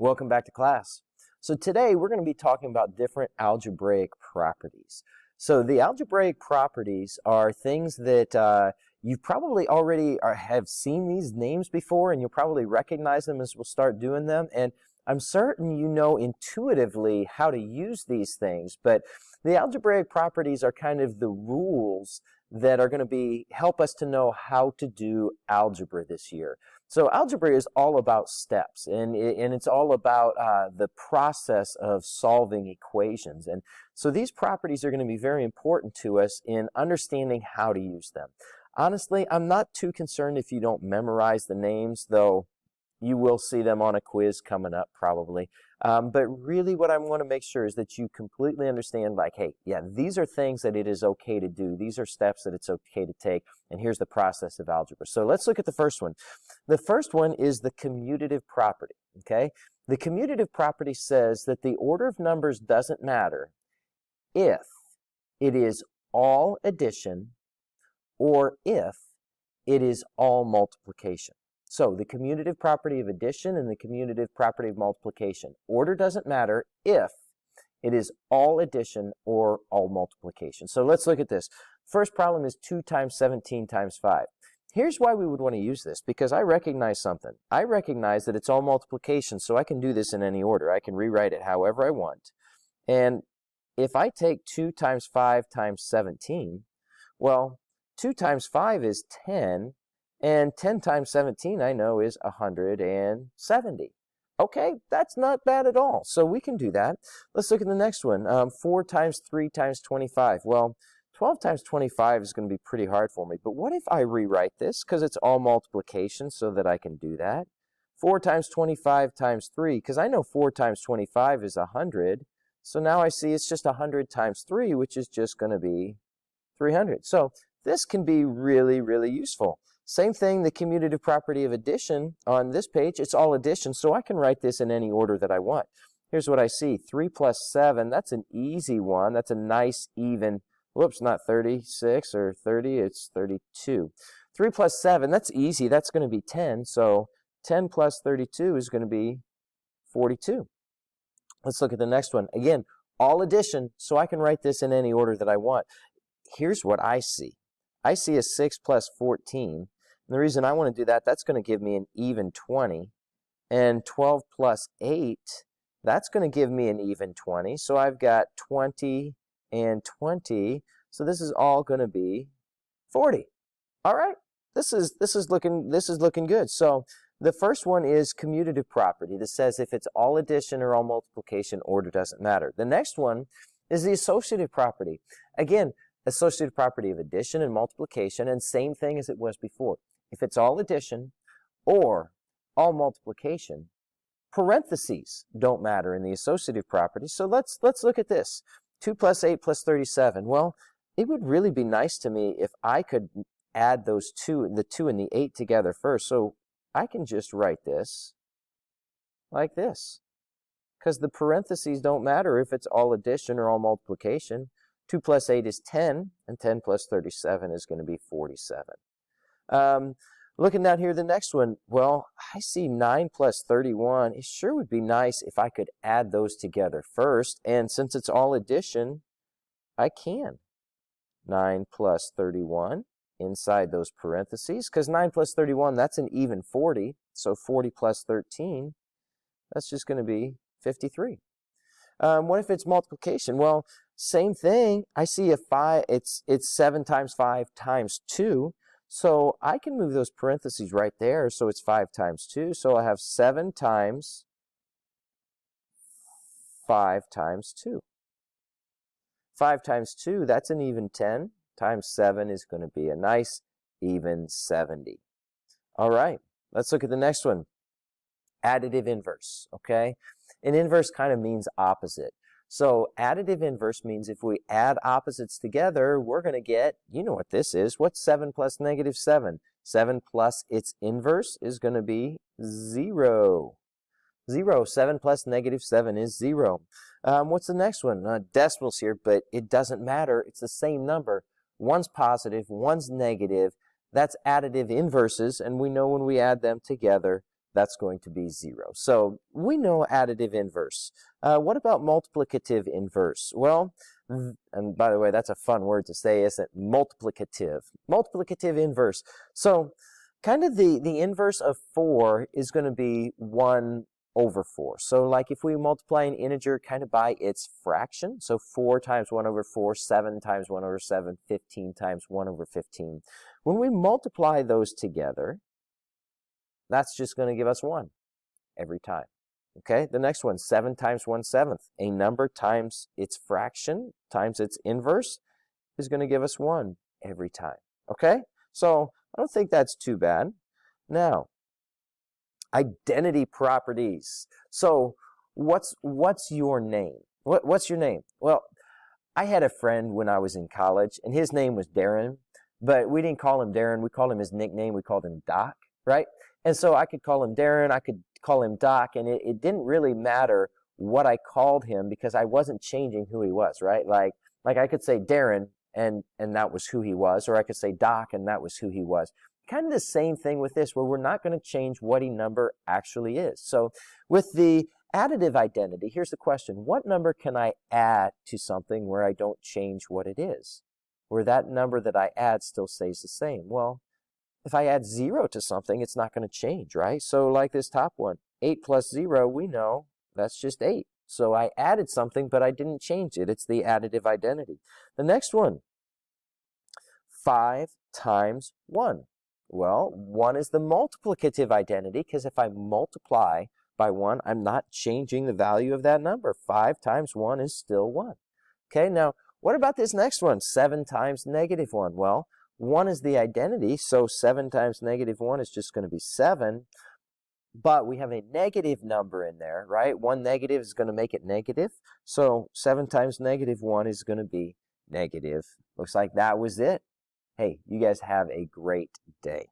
Welcome back to class. So today we're going to be talking about different algebraic properties. So the algebraic properties are things that you've probably already have seen these names before, and you'll probably recognize them as we'll start doing them. And I'm certain you know intuitively how to use these things, but the algebraic properties are kind of the rules that are going to help us to know how to do algebra this year. So algebra is all about steps, and it's all about the process of solving equations. And so these properties are going to be very important to us in understanding how to use them. Honestly, I'm not too concerned if you don't memorize the names, though you will see them on a quiz coming up probably. But really what I want to make sure is that you completely understand, like, hey, yeah, these are things that it is okay to do. These are steps that it's okay to take, and here's the process of algebra. So let's look at the first one. The first one is the commutative property, okay? The commutative property says that the order of numbers doesn't matter if it is all addition or if it is all multiplication. So the commutative property of addition and the commutative property of multiplication. Order doesn't matter if it is all addition or all multiplication. So let's look at this. First problem is 2 times 17 times 5. Here's why we would want to use this, because I recognize something. I recognize that it's all multiplication, so I can do this in any order. I can rewrite it however I want. And if I take 2 times 5 times 17, well, 2 times 5 is 10. And 10 times 17, I know, is 170. Okay, that's not bad at all. So we can do that. Let's look at the next one. 4 times 3 times 25. Well, 12 times 25 is going to be pretty hard for me. But what if I rewrite this, because it's all multiplication, so that I can do that? 4 times 25 times 3, because I know 4 times 25 is 100. So now I see it's just 100 times 3, which is just going to be 300. So this can be really, really useful. Same thing, the commutative property of addition on this page, it's all addition, so I can write this in any order that I want. Here's what I see, 3 plus 7, that's an easy one. That's a nice even, whoops, not 36 or 30, it's 32. 3 plus 7, that's easy, that's going to be 10, so 10 plus 32 is going to be 42. Let's look at the next one. Again, all addition, so I can write this in any order that I want. Here's what I see. I see a 6 plus 14. And the reason I want to do that, that's going to give me an even 20. And 12 plus 8, that's going to give me an even 20. So I've got 20 and 20. So this is all going to be 40. All right. This is looking good. So the first one is commutative property that says if it's all addition or all multiplication, order doesn't matter. The next one is the associative property. Again, associative property of addition and multiplication, and same thing as it was before. If it's all addition or all multiplication, parentheses don't matter in the associative property. So let's look at this. 2 plus 8 plus 37. Well, it would really be nice to me if I could add those the 2 and the 8 together first. So I can just write this like this, because the parentheses don't matter if it's all addition or all multiplication. 2 plus 8 is 10, and 10 plus 37 is going to be 47. Looking down here, the next one, well, I see 9 plus 31. It sure would be nice if I could add those together first, and since it's all addition, I can. 9 plus 31 inside those parentheses, because 9 plus 31, that's an even 40, so 40 plus 13, that's just going to be 53. What if it's multiplication? Well, same thing. I see a 5. It's 7 times 5 times 2. So I can move those parentheses right there. So it's 5 times 2. So I have 7 times 5 times 2. 5 times 2, that's an even 10. Times 7 is going to be a nice even 70. All right, let's look at the next one. Additive inverse, okay? An inverse kind of means opposite. So additive inverse means if we add opposites together, we're going to get, you know what this is. What's 7 plus negative 7? 7 plus its inverse is going to be 0. 0. 7 plus negative 7 is 0. What's the next one? Decimals here, but it doesn't matter. It's the same number. One's positive, one's negative. That's additive inverses, and we know when we add them together, that's going to be 0. So we know additive inverse. What about multiplicative inverse? Well, and by the way, that's a fun word to say, isn't it? Multiplicative. Multiplicative inverse. So kind of the inverse of 4 is going to be 1 over 4. So like if we multiply an integer kind of by its fraction, so 4 times 1 over 4, 7 times 1 over 7, 15 times 1 over 15. When we multiply those together, that's just going to give us 1 every time. Okay, the next one, 7 times 1/7. A number times its fraction times its inverse is going to give us 1 every time. Okay, so I don't think that's too bad. Now, identity properties. So what's your name? What's your name? Well, I had a friend when I was in college, and his name was Darren, but we didn't call him Darren. We called him his nickname. We called him Doc, right? And so I could call him Darren, I could call him Doc, and it didn't really matter what I called him because I wasn't changing who he was, right? Like I could say Darren, and that was who he was, or I could say Doc, and that was who he was. Kind of the same thing with this, where we're not going to change what a number actually is. So with the additive identity, here's the question. What number can I add to something where I don't change what it is? Where that number that I add still stays the same? Well, if I add 0 to something, it's not going to change, right? So like this top one, 8 plus 0, we know that's just 8. So I added something, but I didn't change it. It's the additive identity. The next one, 5 times 1. Well, 1 is the multiplicative identity, because if I multiply by 1, I'm not changing the value of that number. 5 times 1 is still 1. Okay, now what about this next one, 7 times -1? Well, 1 is the identity, so 7 times -1 is just going to be 7. But we have a negative number in there, right? One negative is going to make it negative. So 7 times -1 is going to be negative. Looks like that was it. Hey, you guys have a great day.